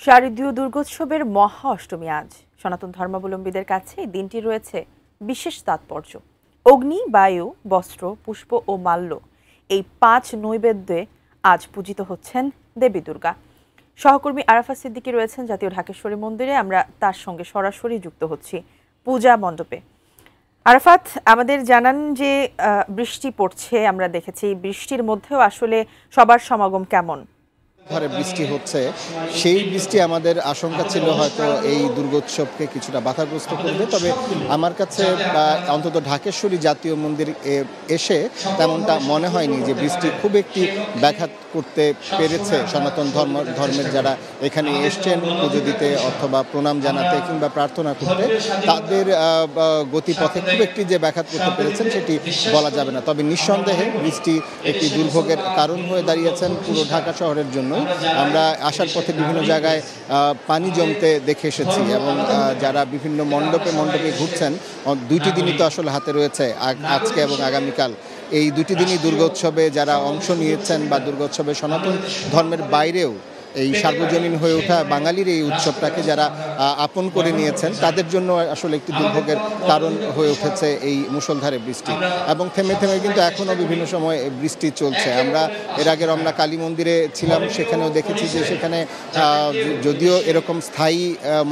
শারদীয় দুর্গোৎসবের মহা অষ্টমী আজ। সনাতন ধর্মাবলম্বীদের কাছে এই দিনটি রয়েছে বিশেষ তাৎপর্য। অগ্নি, বায়ু, বস্ত্র, পুষ্প ও মাল্য এই 5 নৈবেদ্যে আজ পূজিত হচ্ছেন দেবী দুর্গা। সহকর্মী আরাফাত সিদ্দিকী রয়েছেন জাতীয় ঢাকেশ্বরী মন্দিরে। আমরা তার সঙ্গে সরাসরি যুক্ত হচ্ছি পূজা মণ্ডপে। আরাফাত, আমাদের জানান যে বৃষ্টি পড়ছে, আমরা দেখেছি বৃষ্টির মধ্যেও আসলে সবার সমাগম কেমন? ধরে বৃষ্টি হচ্ছে, সেই বৃষ্টি আমাদের আশঙ্কা ছিল হয়তো এই দুর্গোৎসবকে কিছুটা বাধাগ্রস্ত করবে। তবে আমার কাছে অন্তত ঢাকেশ্বরী জাতীয় মন্দির এসে তেমনটা মনে হয়নি যে বৃষ্টি খুব একটি ব্যাঘাত করতে পেরেছে সনাতন ধর্মের যারা এখানে এসছেন পুজো দিতে অথবা প্রণাম জানাতে কিংবা প্রার্থনা করতে, তাদের গতিপথে খুব একটি যে ব্যাঘাত করতে পেরেছেন সেটি বলা যাবে না। তবে নিঃসন্দেহে বৃষ্টি একটি দুর্ভোগের কারণ হয়ে দাঁড়িয়েছেন পুরো ঢাকা শহরের জন্য। আমরা আসার পথে বিভিন্ন জায়গায় পানি জমতে দেখে এসেছি এবং যারা বিভিন্ন মণ্ডপে ঘুরছেন, 2টি দিনই তো আসলে হাতে রয়েছে, আজকে এবং আগামীকাল। এই 2টি দিনই দুর্গোৎসবে যারা অংশ নিয়েছেন বা দুর্গোৎসবে সনাতন ধর্মের বাইরেও এই সার্বজনীন হয়ে ওঠা বাঙালির এই উৎসবটাকে যারা আপন করে নিয়েছেন, তাদের জন্য আসলে একটি দুর্ভোগের কারণ হয়ে উঠেছে এই মুষলধারে বৃষ্টি। এবং থেমে থেমে কিন্তু এখনও বিভিন্ন সময় বৃষ্টি চলছে। আমরা এর আগে রমনা কালী মন্দিরে ছিলাম, সেখানেও দেখেছি যে সেখানে যদিও এরকম স্থায়ী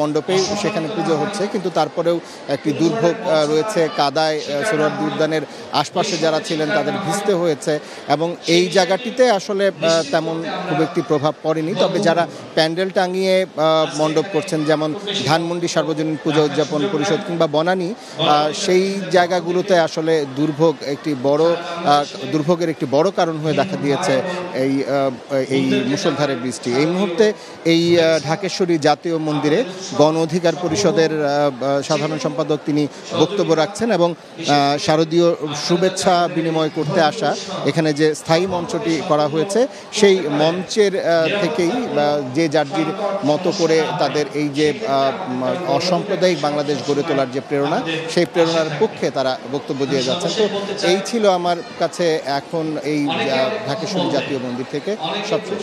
মণ্ডপেই সেখানে পুজো হচ্ছে, কিন্তু তারপরেও একটি দুর্ভোগ রয়েছে। কাদায় সোহরাওয়ার্দী উদ্যানের আশপাশে যারা ছিলেন তাদের ভিজতে হয়েছে এবং এই জায়গাটিতে আসলে তেমন খুব একটি প্রভাব পড়েনি। তবে যারা প্যান্ডেল টাঙিয়ে মণ্ডপ করছেন, যেমন ধানমন্ডি সার্বজনীন পূজা উদযাপন পরিষদ কিংবা বনানী, সেই জায়গাগুলোতে আসলে দুর্ভোগের একটি বড় কারণ হয়ে দেখা দিয়েছে এই মুষলধারে বৃষ্টি। এই মুহূর্তে এই ঢাকেশ্বরী জাতীয় মন্দিরে গণ অধিকার পরিষদের সাধারণ সম্পাদক তিনি বক্তব্য রাখছেন এবং শারদীয় শুভেচ্ছা বিনিময় করতে আসা এখানে যে স্থায়ী মঞ্চটি করা হয়েছে, সেই মঞ্চের থেকেই যে যার মতো করে তাদের এই যে অসাম্প্রদায়িক বাংলাদেশ গড়ে তোলার যে প্রেরণা, সেই প্রেরণার পক্ষে তারা বক্তব্য দিয়ে যাচ্ছেন। তো এই ছিল আমার কাছে এখন এই ঢাকেশ্বরী জাতীয় মন্দির থেকে সবশেষ।